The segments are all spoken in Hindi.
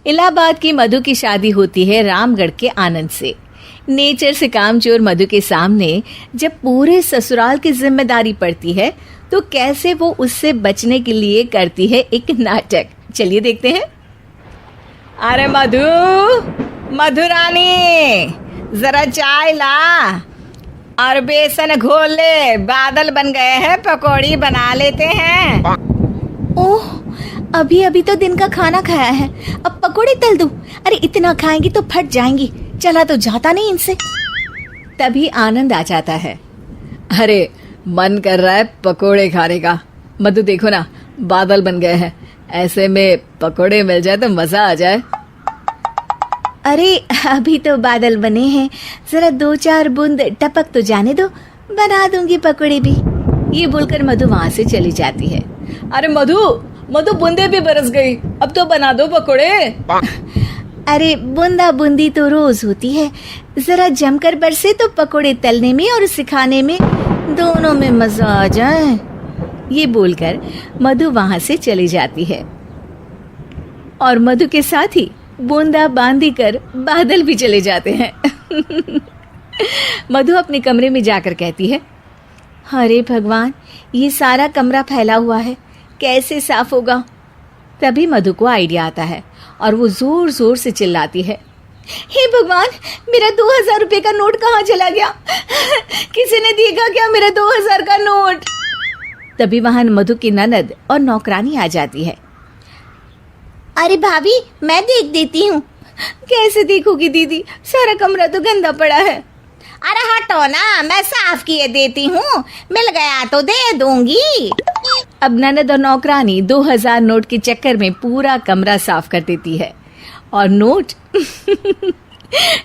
इलाहाबाद की मधु की शादी होती है रामगढ़ के आनंद से। नेचर से कामचोर मधु के सामने जब पूरे ससुराल की जिम्मेदारी पड़ती है तो कैसे वो उससे बचने के लिए करती है एक नाटक। चलिए देखते हैं। अरे मधु, मधुरानी, जरा चाय ला और बेसन घोल ले, बादल बन गए हैं, पकौड़ी बना लेते हैं। ओह, अभी अभी तो दिन का खाना खाया है, अब पकौड़े तल दूं? अरे इतना खाएंगी तो फट जाएंगी, चला तो जाता नहीं इनसे। तभी आनंद आ जाता है। अरे मन कर रहा है पकोड़े खाने का। मधु देखो ना, बादल बन गए हैं, ऐसे में पकोड़े मिल जाए तो मजा आ जाए। अरे अभी तो बादल बने हैं, जरा 2-4 बूंद टपक तो जाने दो, बना दूंगी पकोड़े भी। ये बोलकर मधु वहां से चली जाती है। अरे मधु, मधु बूंदे भी बरस गई, अब तो बना दो पकोड़े। अरे बूंदा बूंदी तो रोज होती है, जरा जमकर बरसे तो पकोड़े तलने में और सिखाने में दोनों में मजा आ जाए। ये बोलकर मधु वहां से चली जाती है और मधु के साथ ही बूंदा बांदी कर बादल भी चले जाते हैं। मधु अपने कमरे में जाकर कहती है, अरे भगवान, ये सारा कमरा फैला हुआ है, कैसे साफ होगा? तभी मधु को आइडिया आता है और वो जोर जोर से चिल्लाती है, हे भगवान, मेरा 2000 रुपए का नोट कहाँ चला गया? किसी ने देखा क्या मेरा 2000 का नोट? तभी वहां मधु की ननद और नौकरानी आ जाती है। अरे भाभी, मैं देख देती हूँ। कैसे देखोगी दीदी, सारा कमरा तो गंदा पड़ा है। अरे हटो ना, मैं साफ किए देती हूँ, मिल गया तो दे दूंगी। अब ननद और नौकरानी 2000 नोट के चक्कर में पूरा कमरा साफ कर देती है और नोट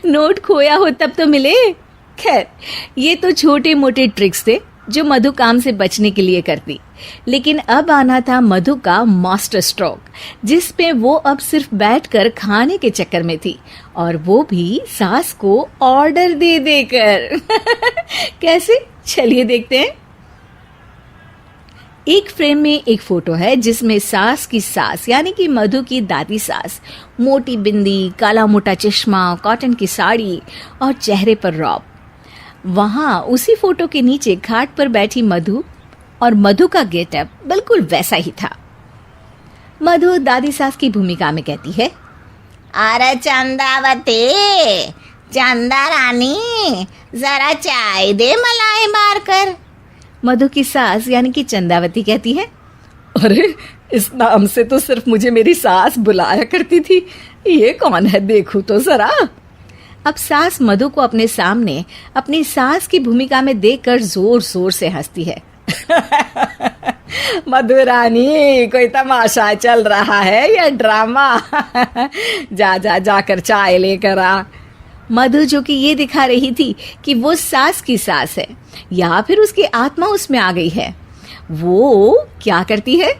नोट खोया हो तब तो मिले। खैर, ये तो छोटे मोटे ट्रिक्स थे जो मधु काम से बचने के लिए करती, लेकिन अब आना था मधु का मास्टर स्ट्रोक, जिस पे वो अब सिर्फ बैठकर खाने के चक्कर में थी, और वो भी सास को ऑर्डर दे देकर। कैसे, चलिए देखते हैं। एक फ्रेम में एक फोटो है जिसमें सास की सास यानी कि मधु की दादी सास, मोटी बिंदी, काला मोटा चश्मा, कॉटन की साड़ी और चेहरे पर रौब। वहां उसी फोटो के नीचे खाट पर बैठी मधु, और मधु का गेटअप बिल्कुल वैसा ही था। मधु दादी सास की भूमिका में कहती है, अरे चंदावती, चंदा रानी, जरा चाय दे मलाई मारकर। मधु की सास यानी कि चंदावती कहती है, अरे इस नाम से तो सिर्फ मुझे मेरी सास बुलाया करती थी, ये कौन है देखूं तो जरा। अब सास मधु को अपने सामने अपनी सास की भूमिका में देखकर जोर जोर से हंसती है। मधुरानी, कोई तमाशा चल रहा है या ड्रामा? जाकर चाय लेकर आ। मधु जो कि ये दिखा रही थी कि वो सास की सास है या फिर उसकी आत्मा उसमें आ गई है, वो क्या करती है?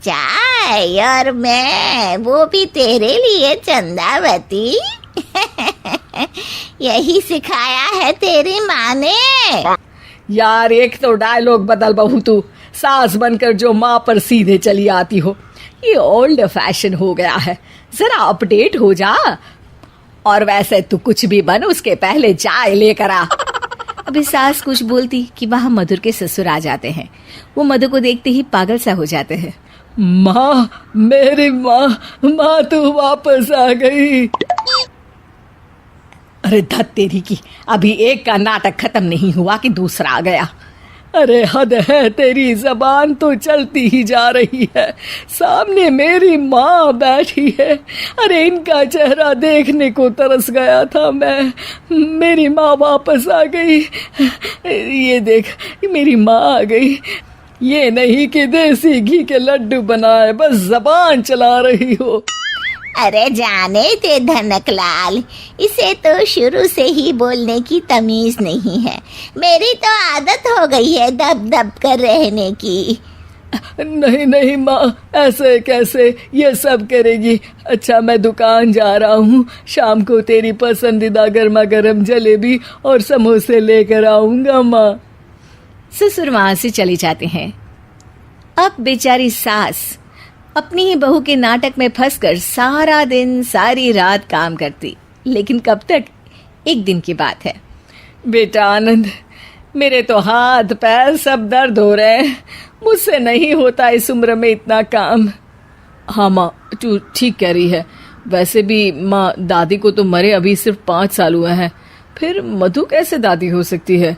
चाय और मैं, वो भी तेरे लिए चंदावती। यही सिखाया है तेरी माँ ने। यार, एक तो डायलॉग बदल बहू, तू सास बनकर जो माँ पर सीधे चली आती हो, ये ओल्ड फैशन हो गया है, जरा अपडेट हो जा। और वैसे तू कुछ भी बन, उसके पहले चाय लेकर आ। अभी सास कुछ बोलती कि वहां मधुर के ससुर आ जाते हैं। वो मधु को देखते ही पागल सा हो जाते हैं। माँ, मेरी माँ तू वापस आ गई। अरे धत तेरी की, अभी एक का नाटक खत्म नहीं हुआ कि दूसरा आ गया। अरे हद है, तेरी जबान तो चलती ही जा रही है, सामने मेरी माँ बैठी है। अरे इनका चेहरा देखने को तरस गया था मैं। मेरी माँ वापस आ गई। ये देख, मेरी माँ आ गई। ये नहीं कि देसी घी के लड्डू बनाए, बस जबान चला रही हो। अरे जाने दे धनकलाल, इसे तो शुरू से ही बोलने की तमीज नहीं है। मेरी तो आदत हो गई है दब दब कर रहने की। नहीं माँ, ऐसे कैसे, ये सब करेगी। अच्छा, मैं दुकान जा रहा हूँ, शाम को तेरी पसंदीदा गर्मा गर्म जलेबी और समोसे लेकर आऊंगा माँ। ससुर वहां से चले जाते हैं। अब बेचारी सास अपनी ही बहू के नाटक में फंसकर सारा दिन सारी रात काम करती। लेकिन कब तक? एक दिन की बात है। बेटा आनंद, मेरे तो हाथ पैर सब दर्द हो रहे हैं, मुझसे नहीं होता इस उम्र में इतना काम। हाँ माँ, तू ठीक कह रही है। वैसे भी माँ, दादी को तो मरे अभी सिर्फ 5 साल हुए हैं, फिर मधु कैसे दादी हो सकती है?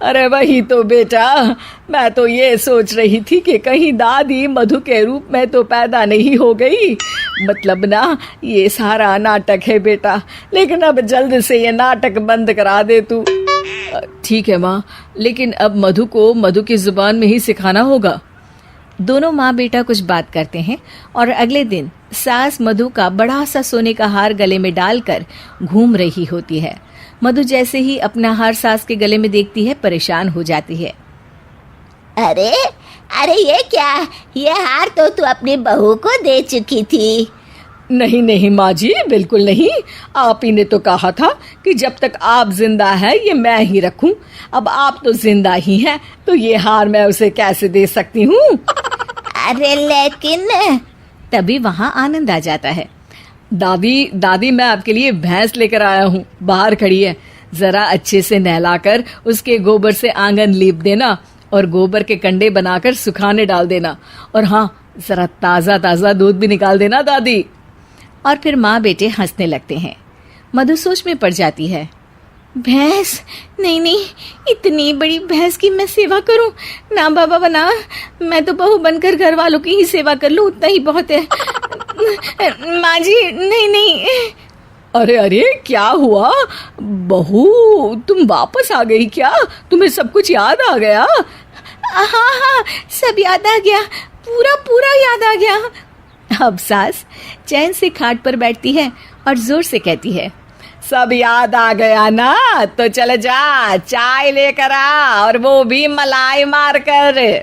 अरे वही तो बेटा, मैं तो ये सोच रही थी कि कहीं दादी मधु के रूप में तो पैदा नहीं हो गई। मतलब ना, ये सारा नाटक है बेटा, लेकिन अब जल्द से ये नाटक बंद करा दे तू। ठीक है माँ, लेकिन अब मधु को मधु की जुबान में ही सिखाना होगा। दोनों माँ बेटा कुछ बात करते हैं और अगले दिन सास मधु का बड़ा सा सोने का हार गले में डालकर घूम रही होती है। मधु जैसे ही अपना हार सास के गले में देखती है, परेशान हो जाती है। अरे अरे, ये क्या? ये हार तो तू अपनी बहू को दे चुकी थी। नहीं नहीं माँ जी, बिल्कुल नहीं। आप ही ने तो कहा था कि जब तक आप जिंदा है ये मैं ही रखूं। अब आप तो जिंदा ही हैं, तो ये हार मैं उसे कैसे दे सकती हूँ? अरे लेकिन तभी वहाँ आनंद आ जाता है। दादी, मैं आपके लिए भैंस लेकर आया हूँ, बाहर खड़ी है। जरा अच्छे से नहलाकर उसके गोबर से आंगन लीप देना और गोबर के कंडे बनाकर सुखाने डाल देना। और हाँ, जरा ताज़ा ताज़ा दूध भी निकाल देना दादी। और फिर माँ बेटे हंसने लगते हैं। मधु सोच में पड़ जाती है। भैंस? नहीं नहीं, इतनी बड़ी भैंस की मैं सेवा करूं? ना बाबा बना, मैं तो बहू बनकर घर वालों की ही सेवा कर लूं, उतना ही बहुत है। माँ जी, नहीं नहीं। अरे अरे, क्या हुआ बहू, तुम वापस आ गई क्या? तुम्हें सब कुछ याद आ गया? हाँ हाँ, सब याद आ गया, पूरा पूरा याद आ गया। अब सास चैन से खाट पर बैठती है और जोर से कहती है, सब याद आ गया ना? तो चल जा, चाय लेकर आ, और वो भी मलाई मार कर।